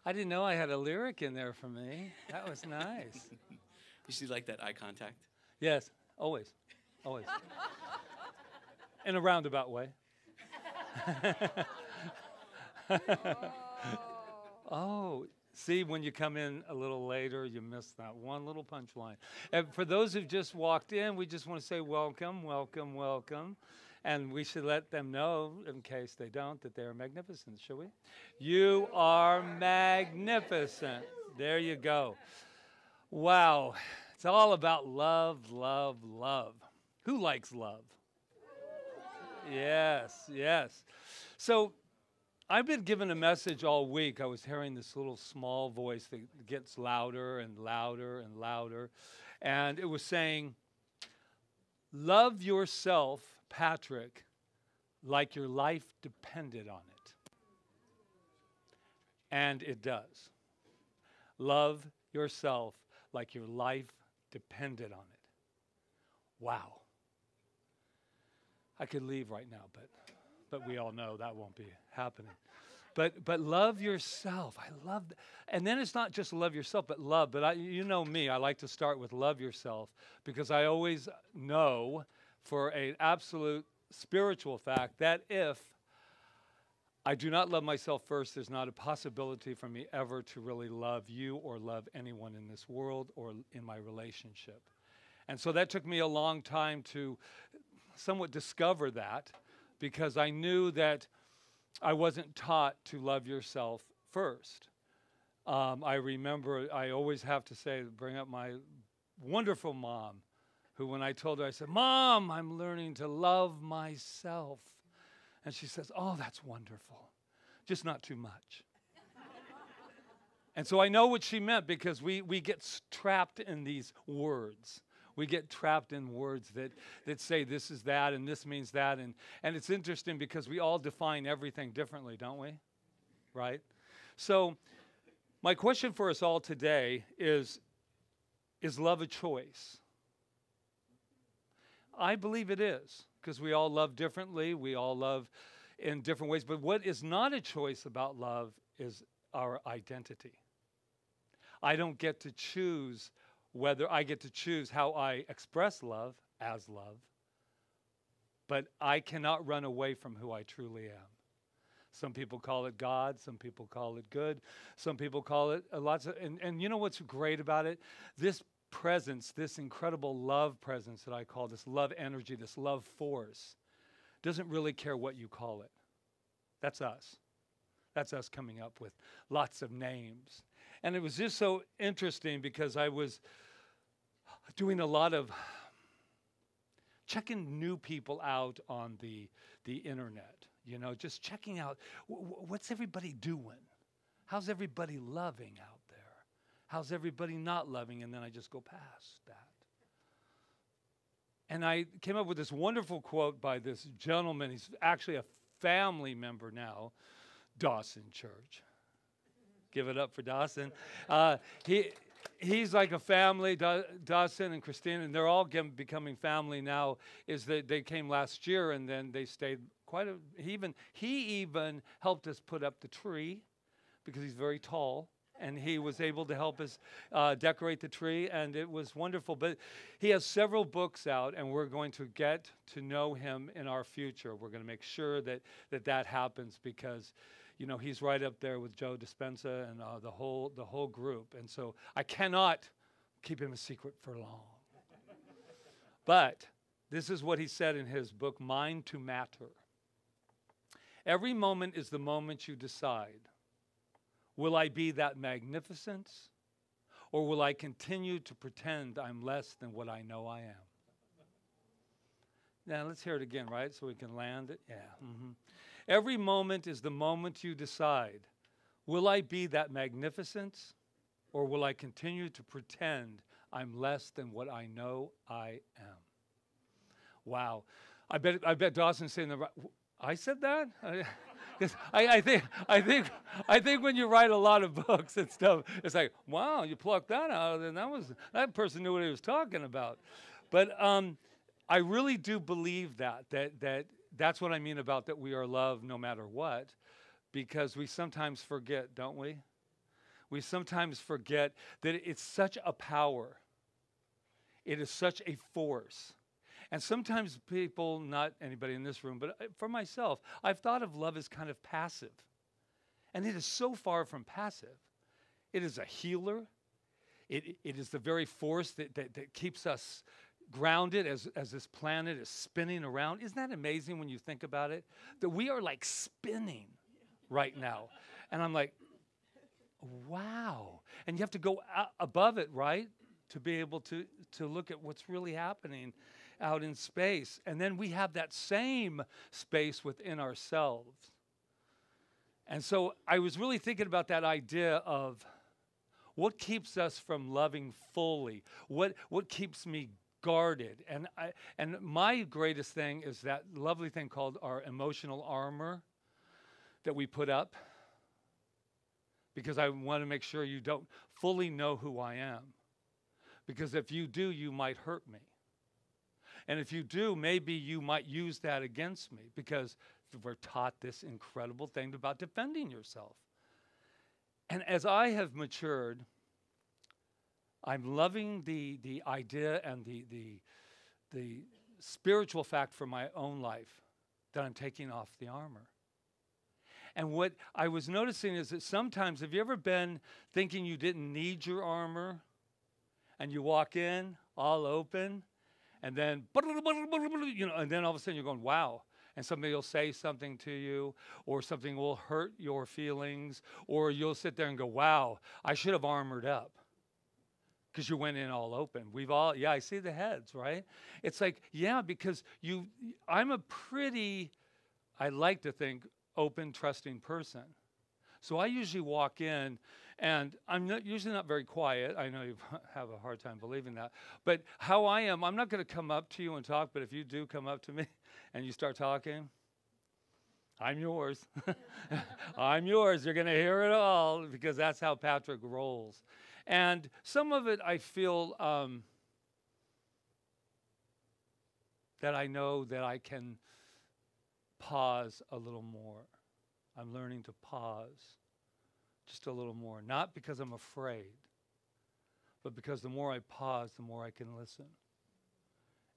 I didn't know I had a lyric in there for me. That was nice. You see, like that eye contact? Yes, always, always. In a roundabout way. Oh, see, when you come in a little later, you miss that one little punchline. And for those who've just walked in, we just want to say welcome, welcome, welcome. And we should let them know, in case they don't, that they're magnificent, shall we? You are magnificent. There you go. Wow. It's all about love, love, love. Who likes love? Yes, yes. So I've been given a message all week. I was hearing this little small voice that gets louder and louder and louder. And it was saying, love yourself, Patrick, like your life depended on it. And it does. Love yourself like your life depended on it. Wow. I could leave right now, but we all know that won't be happening. But love yourself. I love that. And then it's not just love yourself, but love. But you know me, I like to start with love yourself because I always know for an absolute spiritual fact that if I do not love myself first, there's not a possibility for me ever to really love you or love anyone in this world or in my relationship. And so that took me a long time to somewhat discover that because I knew that I wasn't taught to love yourself first. I remember I always have to say, bring up my wonderful mom, who when I told her, I said, Mom, I'm learning to love myself. And she says, oh, that's wonderful, just not too much. And so I know what she meant because we get trapped in these words. We get trapped in words that say this is that and this means that. And it's interesting because we all define everything differently, don't we? Right? So my question for us all today is love a choice? I believe it is because we all love differently. We all love in different ways. But what is not a choice about love is our identity. I don't get to choose whether I get to choose how I express love as love, but I cannot run away from who I truly am. Some people call it God, some people call it good, some people call it lots of, and you know what's great about it? This presence, this incredible love presence that I call this love energy, this love force, doesn't really care what you call it. That's us. That's us coming up with lots of names. And it was just so interesting because I was doing a lot of checking new people out on the internet, you know, just checking out what's everybody doing? How's everybody loving out there? How's everybody not loving? And then I just go past that. And I came up with this wonderful quote by this gentleman. He's actually a family member now, Dawson Church. Give it up for Dawson. He's like a family, Dawson and Christine, and they're all becoming family now. Is that they came last year and then they stayed he even helped us put up the tree because he's very tall. And he was able to help us decorate the tree, and it was wonderful. But he has several books out, and we're going to get to know him in our future. We're going to make sure that happens because, you know, he's right up there with Joe Dispenza and the whole group. And so I cannot keep him a secret for long. But this is what he said in his book, Mind to Matter. Every moment is the moment you decide. Will I be that magnificence, or will I continue to pretend I'm less than what I know I am? Now, let's hear it again, right, so we can land it? Yeah. Every moment is the moment you decide. Will I be that magnificence, or will I continue to pretend I'm less than what I know I am? Wow. I bet Dawson's saying the right. I said that? Because I think when you write a lot of books and stuff, it's like, wow, you plucked that out, and that person knew what he was talking about. But I really do believe that's what I mean about that we are loved no matter what, because we sometimes forget, don't we? We sometimes forget that it's such a power. It is such a force. And sometimes people, not anybody in this room, but for myself, I've thought of love as kind of passive. And it is so far from passive. It is a healer. It is the very force that keeps us grounded as this planet is spinning around. Isn't that amazing when you think about it? That we are like spinning right now. And I'm like, wow. And you have to go above it, right? To be able to look at what's really happening out in space. And then we have that same space within ourselves. And so I was really thinking about that idea of what keeps us from loving fully? What keeps me guarded? And my greatest thing is that lovely thing called our emotional armor that we put up, because I want to make sure you don't fully know who I am. Because if you do, you might hurt me. And if you do, maybe you might use that against me, because we're taught this incredible thing about defending yourself. And as I have matured, I'm loving the idea and the spiritual fact for my own life that I'm taking off the armor. And what I was noticing is that sometimes, have you ever been thinking you didn't need your armor, and you walk in all open, and then, and then all of a sudden you're going, wow. And somebody will say something to you, or something will hurt your feelings, or you'll sit there and go, wow, I should have armored up. Because you went in all open. We've all, yeah, I see the heads, right? It's like, yeah, because I'm a pretty, I like to think, open, trusting person. So I usually walk in, and I'm usually not very quiet. I know you have a hard time believing that. But how I am, I'm not going to come up to you and talk, but if you do come up to me and you start talking, I'm yours. I'm yours. You're going to hear it all, because that's how Patrick rolls. And some of it I feel that I know that I can pause a little more. I'm learning to pause just a little more. Not because I'm afraid, but because the more I pause, the more I can listen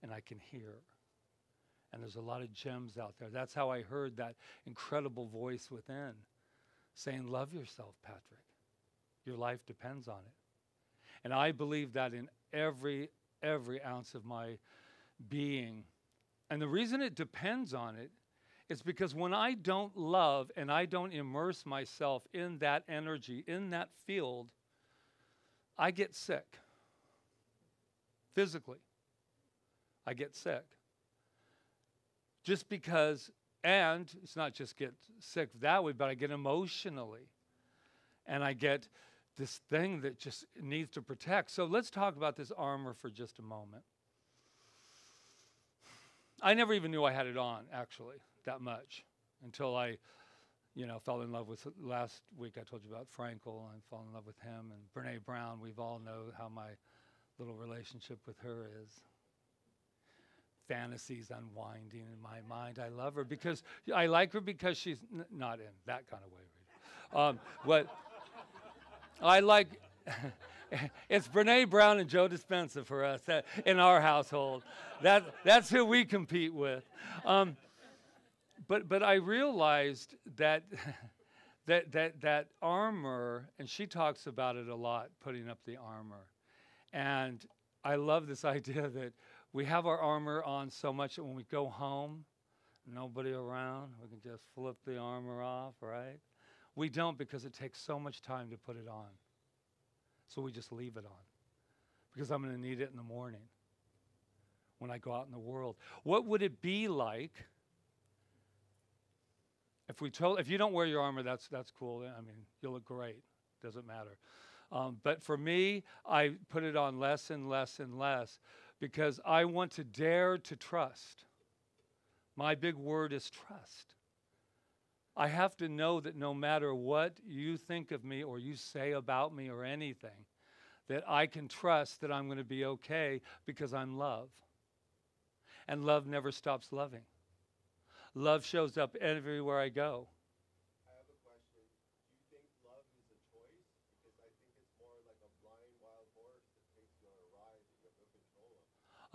and I can hear. And there's a lot of gems out there. That's how I heard that incredible voice within saying, love yourself, Patrick. Your life depends on it. And I believe that in every ounce of my being. And the reason it depends on it is because when I don't love and I don't immerse myself in that energy, in that field, I get sick. Physically, I get sick. Just because, and it's not just get sick that way, but I get emotionally. And I get this thing that just needs to protect. So let's talk about this armor for just a moment. I never even knew I had it on, actually, that much, until I, fell in love with, last week I told you about Frankel, and I fell in love with him, and Brene Brown. We've all know how my little relationship with her is. Fantasies unwinding in my mind. I love her because, I like her because she's not in that kind of way, Rita. What I like, it's Brene Brown and Joe Dispenza for us in our household. That's who we compete with. But I realized that that armor, and she talks about it a lot, putting up the armor. And I love this idea that we have our armor on so much that when we go home, nobody around, we can just flip the armor off, right? We don't, because it takes so much time to put it on. So we just leave it on, because I'm going to need it in the morning when I go out in the world. What would it be like if you don't wear your armor? That's cool. I mean, you'll look great. Doesn't matter. But for me, I put it on less and less and less, because I want to dare to trust. My big word is trust. I have to know that no matter what you think of me or you say about me or anything, that I can trust that I'm going to be okay, because I'm love. And love never stops loving. Love shows up everywhere I go. I have a question. Do you think love is a choice? Because I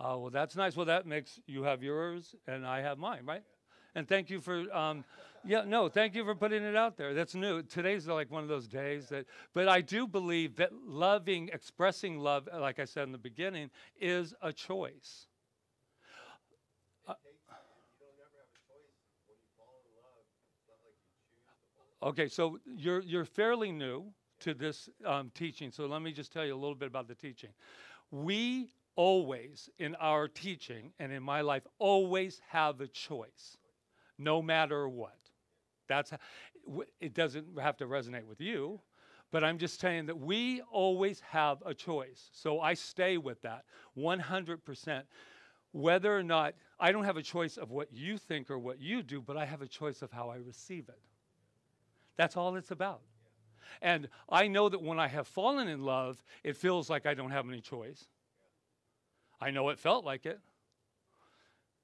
Oh, well, that's nice. Well, that makes you have yours and I have mine, right? And thank you for, thank you for putting it out there. That's new. Today's like one of those days that, but I do believe that loving, expressing love, like I said in the beginning, is a choice. Okay, so you're fairly new to this teaching, so let me just tell you a little bit about the teaching. We always, in our teaching and in my life, always have a choice, no matter what. It doesn't have to resonate with you, but I'm just saying that we always have a choice. So I stay with that 100%. Whether or not, I don't have a choice of what you think or what you do, but I have a choice of how I receive it. That's all it's about. And I know that when I have fallen in love, it feels like I don't have any choice. I know it felt like it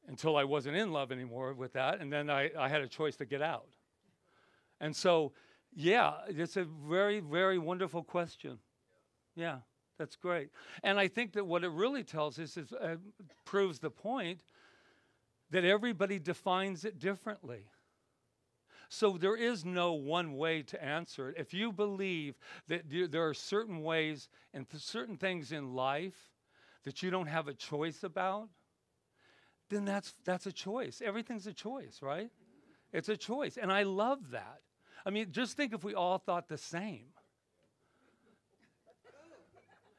until I wasn't in love anymore with that, and then I had a choice to get out. And so, yeah, it's a very, very wonderful question. Yeah, that's great. And I think that what it really tells us is proves the point that everybody defines it differently. So there is no one way to answer it. If you believe that there are certain ways and certain things in life that you don't have a choice about, then that's a choice. Everything's a choice, right? It's a choice. And I love that. I mean, just think if we all thought the same.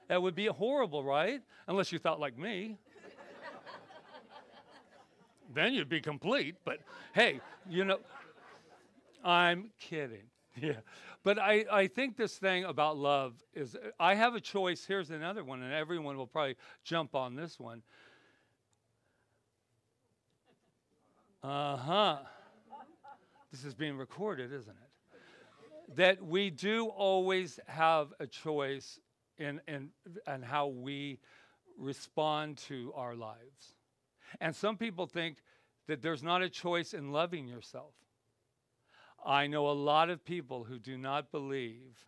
That would be horrible, right? Unless you thought like me. Then you'd be complete. But hey, I'm kidding. Yeah. But I think this thing about love is, I have a choice. Here's another one, and everyone will probably jump on this one. This is being recorded, isn't it? That we do always have a choice in how we respond to our lives. And some people think that there's not a choice in loving yourself. I know a lot of people who do not believe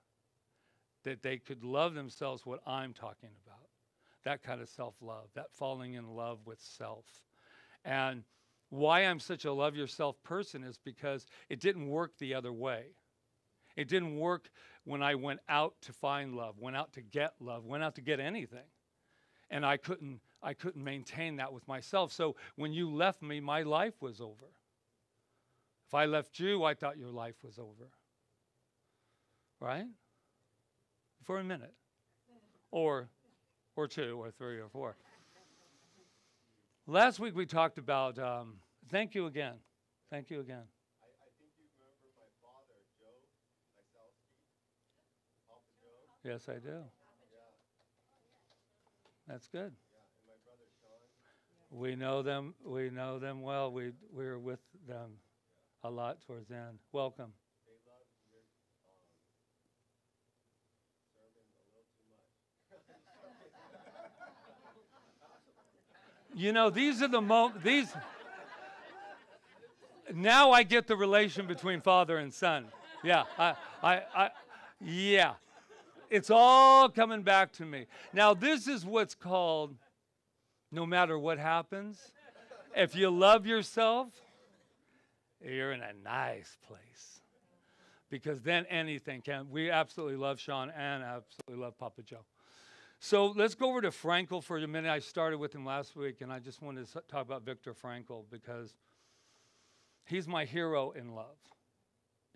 that they could love themselves, what I'm talking about. That kind of self-love, that falling in love with self. And why I'm such a love yourself person is because it didn't work the other way. It didn't work when I went out to find love, went out to get love, went out to get anything. And I couldn't maintain that with myself. So when you left me, my life was over. If I left you, I thought your life was over. Right? For a minute. Or two, or three, or four. Last week we talked about, thank you again. Thank you again. I think you remember my father, Joe Lysalski, Papa Joe. Yes, I do. Yeah. That's good. Yeah, and my brother Sean. We know them. We know them well. We were with them a lot towards the end. Welcome. They love your sermon a little too much. These are the moments. Now I get the relation between father and son. Yeah, yeah. It's all coming back to me. Now this is what's called, no matter what happens, if you love yourself, you're in a nice place. Because then anything can. We absolutely love Sean and absolutely love Papa Joe. So let's go over to Frankl for a minute. I started with him last week, and I just wanted to talk about Viktor Frankl because he's my hero in love.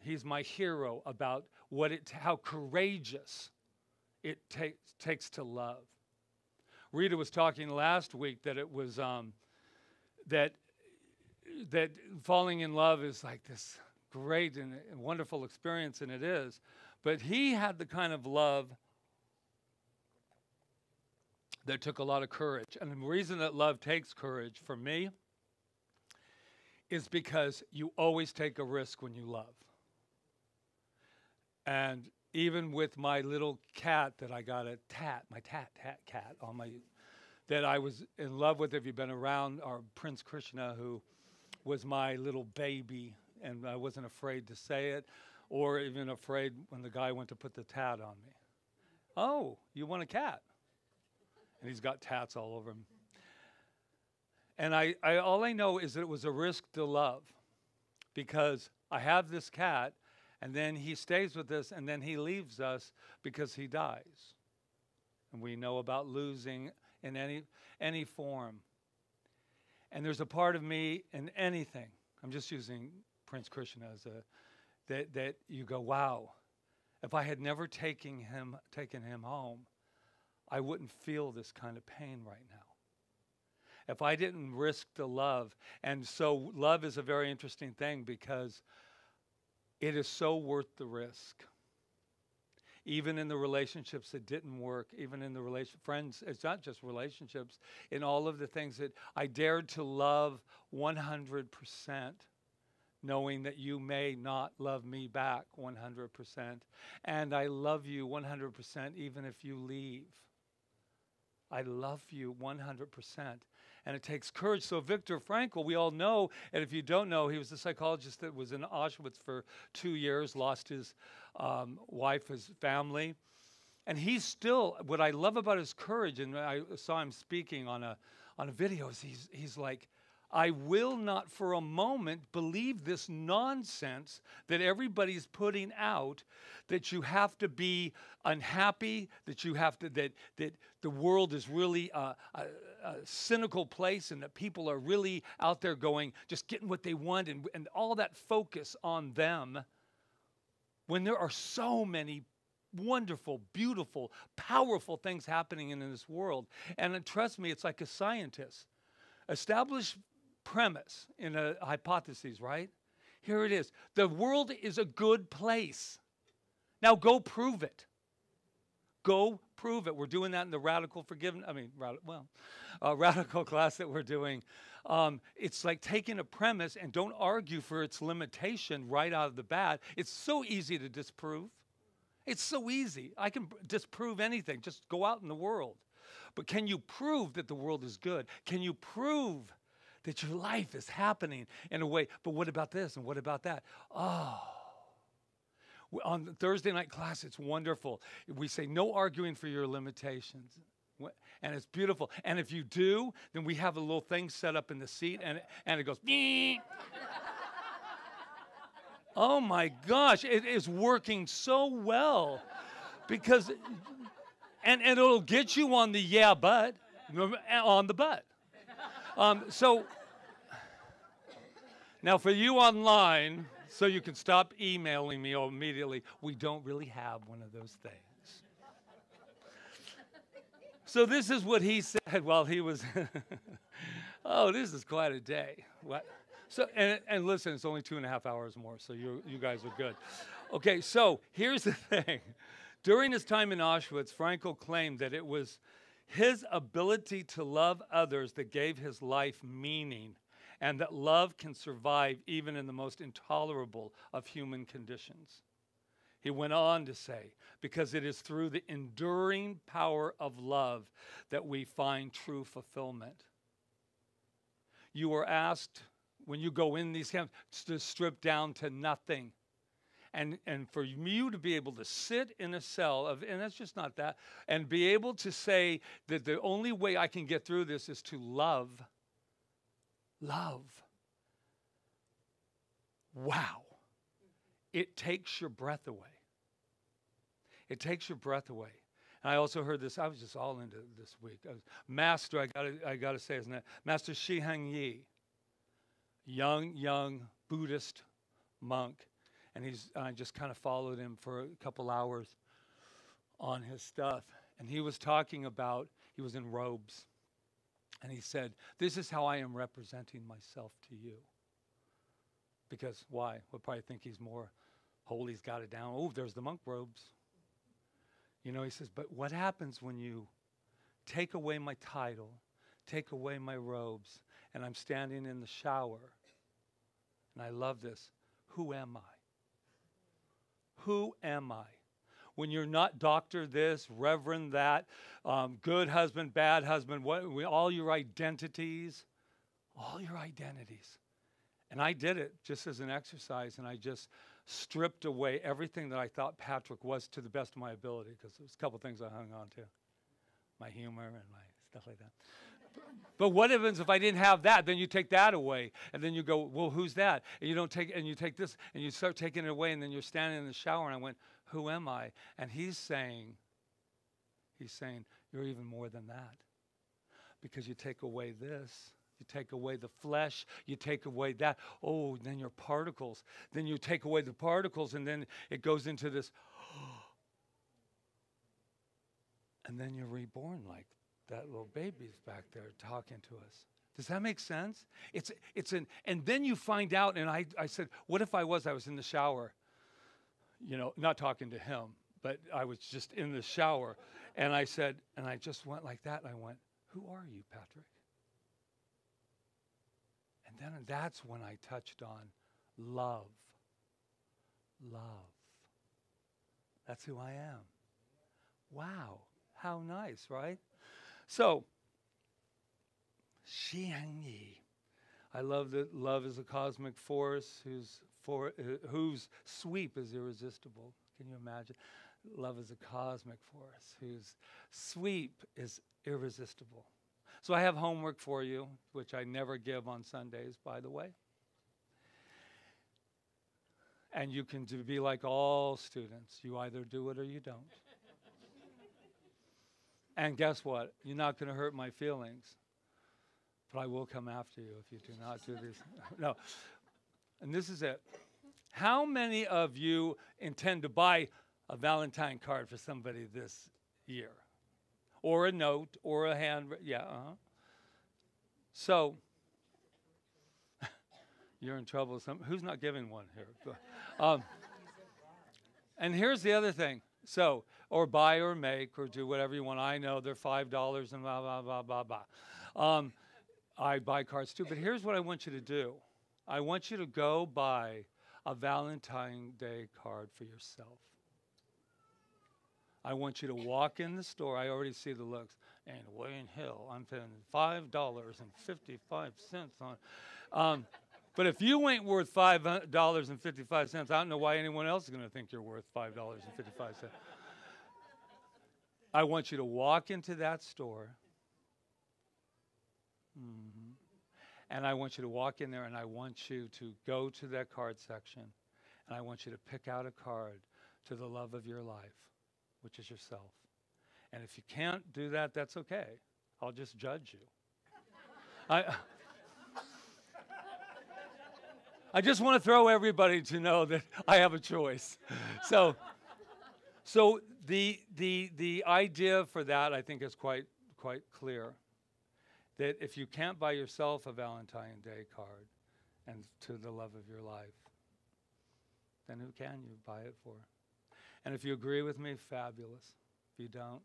He's my hero about how courageous it takes to love. Rita was talking last week that it was that falling in love is like this great and wonderful experience, and it is. But he had the kind of love that took a lot of courage. And the reason that love takes courage for me is because you always take a risk when you love. And even with my little cat that I got my cat on my, that I was in love with, if you've been around, our Prince Krishna, who was my little baby, and I wasn't afraid to say it, or even afraid when the guy went to put the tat on me. Oh, you want a cat? And he's got tats all over him. And all I know is that it was a risk to love, because I have this cat, and then he stays with us, and then he leaves us because he dies. And we know about losing in any form. And there's a part of me in anything. I'm just using Prince Christian as that you go, wow, if I had never taken him home, I wouldn't feel this kind of pain right now. If I didn't risk the love. And so love is a very interesting thing, because it is so worth the risk. Even in the relationships that didn't work, even in the friends, it's not just relationships, in all of the things that I dared to love 100%, knowing that you may not love me back 100%. And I love you 100% even if you leave. I love you 100%. And it takes courage. So Viktor Frankl, we all know, and if you don't know, he was a psychologist that was in Auschwitz for 2 years, lost his wife, his family. And he's still, what I love about his courage, and I saw him speaking on a video, is he's like, I will not for a moment believe this nonsense that everybody's putting out, that you have to be unhappy, that you have to, that the world is really a cynical place, and that people are really out there going, just getting what they want, and all that focus on them, when there are so many wonderful, beautiful, powerful things happening in this world. And trust me, it's like a scientist. Establish premise in a hypothesis, right? Here it is. The world is a good place. Now go prove it. Go prove it. We're doing that in the radical radical class that we're doing. It's like taking a premise and don't argue for its limitation right out of the bat. It's so easy to disprove. It's so easy. I can disprove anything. Just go out in the world. But can you prove that the world is good? Can you prove that your life is happening in a way? But what about this and what about that? Oh. On the Thursday night class, it's wonderful. We say no arguing for your limitations. And it's beautiful. And if you do, then we have a little thing set up in the seat, and it goes, oh my gosh, it is working so well. Because, and it'll get you on the yeah, but, on the butt. So, now for you online, so you can stop emailing me immediately, we don't really have one of those things. So this is what he said while he was, oh, this is quite a day. What? So, and listen, it's only 2.5 hours more, so you guys are good. Okay, so here's the thing. During his time in Auschwitz, Frankl claimed that it was his ability to love others that gave his life meaning, and that love can survive even in the most intolerable of human conditions. He went on to say, because it is through the enduring power of love that we find true fulfillment. You are asked, when you go in these camps, to strip down to nothing. And for you to be able to sit in a cell, and that's just not that, and be able to say that the only way I can get through this is to love. Love. Wow. It takes your breath away. It takes your breath away. And I also heard this, I was just all into this week. Master, I gotta say his name, Master Shi Hang Yi, young Buddhist monk. And I just kind of followed him for a couple hours on his stuff. And he was talking about, he was in robes. And he said, this is how I am representing myself to you. Because why? We'll probably think he's more holy, he's got it down. Oh, there's the monk robes. You know, he says, but what happens when you take away my title, take away my robes, and I'm standing in the shower, and I love this, who am I? Who am I? When you're not doctor this, reverend that, good husband, bad husband, all your identities. And I did it just as an exercise, and I just stripped away everything that I thought Patrick was to the best of my ability, because there's a couple things I hung on to. My humor and my stuff like that. But what happens if I didn't have that? Then you take that away, and then you go, well, who's that? And you don't take, and you take this, and you start taking it away, and then you're standing in the shower, and I went, who am I? And he's saying, you're even more than that. Because you take away this, you take away the flesh, you take away that. Oh, then your particles. Then you take away the particles, and then it goes into this. And then you're reborn like that little baby's back there talking to us. Does that make sense? And then you find out, and I said, what if I was in the shower, not talking to him, but I was just in the shower, and I said, and I just went like that, and I went, who are you, Patrick? And then that's when I touched on love. Love. That's who I am. Wow. How nice, right? So, Xiangyi. I love that love is a cosmic force whose sweep is irresistible. Can you imagine? Love is a cosmic force whose sweep is irresistible. So I have homework for you, which I never give on Sundays, by the way. And you can be like all students. You either do it or you don't. And guess what? You're not going to hurt my feelings. But I will come after you if you do not do this. No. And this is it. How many of you intend to buy a Valentine card for somebody this year? Or a note, or a hand, yeah, So, you're in trouble. Who's not giving one here? And here's the other thing. So, or buy or make or do whatever you want. I know they're $5 and blah, blah, blah, blah, blah. I buy cards too, but here's what I want you to do. I want you to go buy a Valentine's Day card for yourself. I want you to walk in the store. I already see the looks. And way in hell, I'm paying $5.55 on. But if you ain't worth $5.55, I don't know why anyone else is going to think you're worth $5.55. I want you to walk into that store. And I want you to walk in there, and I want you to go to that card section, and I want you to pick out a card to the love of your life, which is yourself. And if you can't do that, that's okay. I'll just judge you. I just want to throw everybody to know that I have a choice. So the idea for that, I think, is quite clear. That if you can't buy yourself a Valentine's Day card and to the love of your life, then who can you buy it for? And if you agree with me, fabulous. If you don't,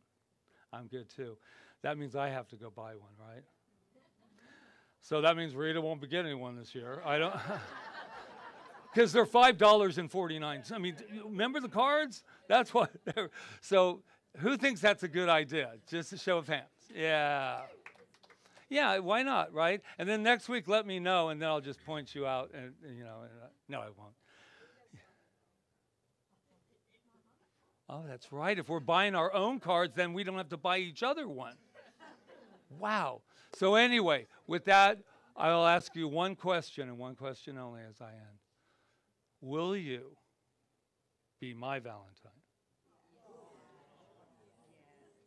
I'm good too. That means I have to go buy one, right? So that means Rita won't be getting one this year. I don't, because they're $5.49. I mean, remember the cards? That's what they're. So who thinks that's a good idea? Just a show of hands. Yeah. Yeah, why not, right? And then next week, let me know, and then I'll just point you out. And no, I won't. Oh, that's right. If we're buying our own cards, then we don't have to buy each other one. Wow. So anyway, with that, I'll ask you one question, and one question only as I end. Will you be my Valentine?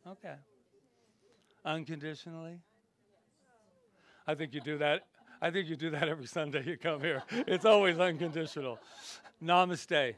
Okay. Unconditionally? I think you do that. I think you do that every Sunday you come here. It's always unconditional. Namaste.